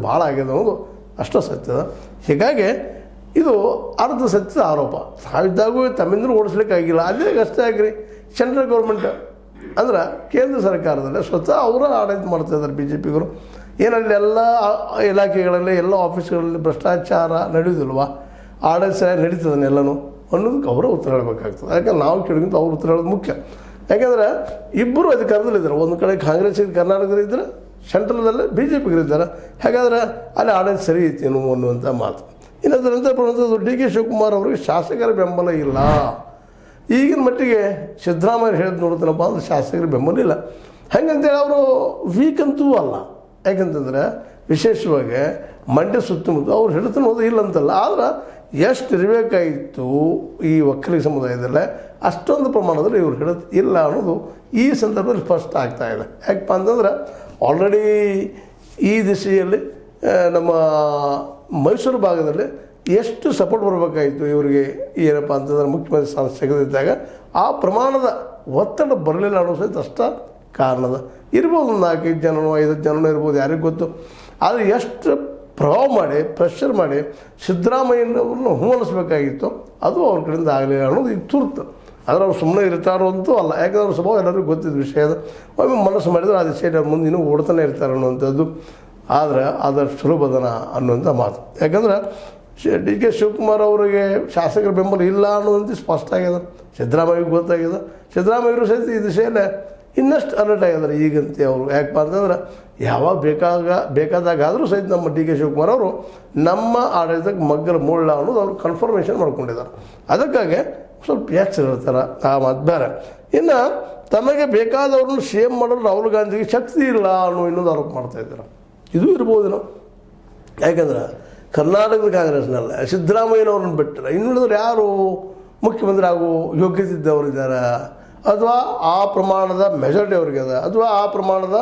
ಭಾಳ ಆಗ್ಯದ ಅನ್ನೋದು ಅಷ್ಟು ಸತ್ಯದ. ಹೀಗಾಗಿ ಇದು ಅರ್ಧ ಸತ್ಯದ ಆರೋಪ. ತಾವಿದ್ದಾಗೂ ತಮ್ಮಿಂದ ಓಡಿಸ್ಲಿಕ್ಕಾಗಿಲ್ಲ. ಅದೇ ಅಷ್ಟೇ ಆಗಿರಿ ಸೆಂಟ್ರಲ್ ಗೌರ್ಮೆಂಟ್ ಅಂದ್ರೆ ಕೇಂದ್ರ ಸರ್ಕಾರದಲ್ಲೇ ಸ್ವತಃ ಅವರ ಆಡಳಿತ ಮಾಡ್ತಾಯಿದ್ದಾರೆ ಬಿ ಜೆ ಪಿಗರು. ಏನಲ್ಲಿ ಎಲ್ಲ ಇಲಾಖೆಗಳಲ್ಲಿ ಎಲ್ಲ ಆಫೀಸ್ಗಳಲ್ಲಿ ಭ್ರಷ್ಟಾಚಾರ ನಡೆಯೋದಿಲ್ವಾ, ಆಡಳಿತ ಸರಿಯಾಗಿ ನಡೀತದನ್ನೆಲ್ಲನೂ ಅನ್ನೋದಕ್ಕೆ ಅವರ ಉತ್ತರ ಹೇಳಬೇಕಾಗ್ತದೆ. ಯಾಕಂದ್ರೆ ನಾವು ಕೇಳಿದಂತ ಅವ್ರ ಉತ್ತರ ಹೇಳೋದು ಮುಖ್ಯ. ಯಾಕೆಂದ್ರೆ ಇಬ್ಬರು ಅಧಿಕಾರದಲ್ಲಿದ್ದಾರೆ. ಒಂದು ಕಡೆ ಕಾಂಗ್ರೆಸ್ ಕರ್ನಾಟಕದಲ್ಲಿದ್ದರೆ, ಸೆಂಟ್ರಲ್ದಲ್ಲಿ ಬಿ ಜೆ ಪಿಗರಿದ್ದಾರೆ. ಹಾಗಾದ್ರೆ ಅಲ್ಲಿ ಆಡಳಿತ ಸರಿ ಐತೇನು ಅನ್ನುವಂಥ ಮಾತು. ಇನ್ನು ಅದರ ನಂತರ ಬರುವಂಥದ್ದು ಡಿ ಕೆ ಶಿವಕುಮಾರ್ ಅವರಿಗೆ ಶಾಸಕರ ಬೆಂಬಲ ಇಲ್ಲ. ಈಗಿನ ಮಟ್ಟಿಗೆ ಸಿದ್ದರಾಮಯ್ಯ ಹೇಳಿದ್ ನೋಡ್ತಾನಪ್ಪ ಅಂದ್ರೆ ಶಾಸಕರ ಬೆಂಬಲ ಇಲ್ಲ. ಹಾಗಂತೇಳಿ ಅವರು ವೀಕ್ ಅಂತೂ ಅಲ್ಲ. ಯಾಕಂತಂದರೆ ವಿಶೇಷವಾಗಿ ಮಂಡ್ಯ ಸುತ್ತಮುತ್ತ ಅವ್ರು ಹೇಳ್ತಾನೆ ಹೋದ ಇಲ್ಲ ಅಂತಲ್ಲ, ಆದ್ರೆ ಎಷ್ಟು ಇರಬೇಕಾಗಿತ್ತು ಈ ಒಕ್ಕಲಿಗ ಸಮುದಾಯದಲ್ಲೇ ಅಷ್ಟೊಂದು ಪ್ರಮಾಣದಲ್ಲಿ ಇವ್ರು ಹೇಳೋದು ಇಲ್ಲ ಅನ್ನೋದು ಈ ಸಂದರ್ಭದಲ್ಲಿ ಸ್ಪಷ್ಟ ಆಗ್ತಾಯಿದೆ. ಯಾಕಪ್ಪ ಅಂತಂದ್ರೆ ಆಲ್ರೆಡಿ ಈ ದಿಶೆಯಲ್ಲಿ ನಮ್ಮ ಮೈಸೂರು ಭಾಗದಲ್ಲಿ ಎಷ್ಟು ಸಪೋರ್ಟ್ ಬರಬೇಕಾಯಿತು ಇವರಿಗೆ, ಏನಪ್ಪ ಅಂತಂದ್ರೆ ಮುಖ್ಯಮಂತ್ರಿ ಸ್ಥಾನ ಸಿಗದಿದ್ದಾಗ ಆ ಪ್ರಮಾಣದ ಒತ್ತಡ ಬರಲಿಲ್ಲ ಅನ್ನೋ ಸಹಿತ ಅಷ್ಟ ಕಾರಣದ ಇರ್ಬೋದು. ಒಂದು 4-5 ಜನನೋ 5 ಜನನೋ ಇರ್ಬೋದು, ಯಾರಿಗೂ ಗೊತ್ತು. ಆದರೆ ಎಷ್ಟು ಪ್ರಭಾವ ಮಾಡಿ ಪ್ರೆಷರ್ ಮಾಡಿ ಸಿದ್ದರಾಮಯ್ಯನವ್ರನ್ನ ಅನ್ನಿಸ್ಬೇಕಾಗಿತ್ತು, ಅದು ಅವ್ರ ಕಡೆಯಿಂದ ಆಗಲಿಲ್ಲ ಅನ್ನೋದು ಈಗ ತುರ್ತು. ಆದರೆ ಅವ್ರು ಸುಮ್ಮನೆ ಇರ್ತಾರೋ ಅಂತೂ ಅಲ್ಲ. ಯಾಕಂದ್ರೆ ಅವ್ರ ಸ್ವಭಾವ ಎಲ್ಲರಿಗೂ ಗೊತ್ತಿದ್ದ ವಿಷಯ ಅದು. ಒಮ್ಮೆ ಮನಸ್ಸು ಮಾಡಿದರೆ ಆ ದಿಶೆಯಲ್ಲಿ ಅವ್ರ ಮುಂದೆ ಇನ್ನೂ ಓಡ್ತಾನೆ ಇರ್ತಾರೆ ಅನ್ನುವಂಥದ್ದು. ಆದರೆ ಅದಷ್ಟು ಸುಲಭದನ ಅನ್ನುವಂಥ ಮಾತು. ಯಾಕಂದ್ರೆ ಡಿ ಕೆ ಶಿವಕುಮಾರ್ ಅವರಿಗೆ ಶಾಸಕರ ಬೆಂಬಲ ಇಲ್ಲ ಅನ್ನೋದಂತ ಸ್ಪಷ್ಟ ಆಗ್ಯದ. ಸಿದ್ದರಾಮಯ್ಯಗೆ ಗೊತ್ತಾಗ್ಯದ. ಸಿದ್ದರಾಮಯ್ಯರು ಸಹಿತ ಈ ದಿಶೆಯಲ್ಲೇ ಇನ್ನಷ್ಟು ಅಲರ್ಟ್ ಆಗಿದ್ದಾರೆ ಈಗಂತೆ ಅವರು. ಯಾಕಪ್ಪ ಅಂತಂದ್ರೆ ಯಾವಾಗ ಬೇಕಾದಾಗಾದರೂ ಸಹಿತ ನಮ್ಮ ಡಿ ಕೆ ಶಿವಕುಮಾರ್ ಅವರು ನಮ್ಮ ಆಡಳಿತಕ್ಕೆ ಮಗ್ಗಲ ಮೂಳ ಅನ್ನೋದು ಅವ್ರು ಕನ್ಫರ್ಮೇಷನ್ ಮಾಡ್ಕೊಂಡಿದ್ದಾರೆ. ಅದಕ್ಕಾಗಿ ಸ್ವಲ್ಪ ಎಚ್ಚರಿರ್ತಾರೆ. ಆ ಮಾತು ಬೇರೆ. ಇನ್ನು ತಮಗೆ ಬೇಕಾದವ್ರನ್ನ ಸಿ ಎಂ ಮಾಡಲು ರಾಹುಲ್ ಗಾಂಧಿಗೆ ಶಕ್ತಿ ಇಲ್ಲ ಅನ್ನೋ ಇನ್ನೊಂದು ಆರೋಪ ಮಾಡ್ತಾಯಿದ್ದಾರೆ. ಇದು ಇರ್ಬೋದೇನೋ. ಯಾಕಂದ್ರೆ ಕರ್ನಾಟಕದ ಕಾಂಗ್ರೆಸ್ನಲ್ಲ ಸಿದ್ದರಾಮಯ್ಯನವ್ರನ್ನ ಬಿಟ್ಟರೆ ಇನ್ನುಳಿದ್ರೆ ಯಾರು ಮುಖ್ಯಮಂತ್ರಿ ಆಗೋ ಯೋಗ್ಯತೆ ಇದ್ದವರಿದ್ದಾರೆ, ಅಥವಾ ಆ ಪ್ರಮಾಣದ ಮೆಜಾರಿಟಿ ಅವ್ರಿಗೆ ಅದ, ಅಥವಾ ಆ ಪ್ರಮಾಣದ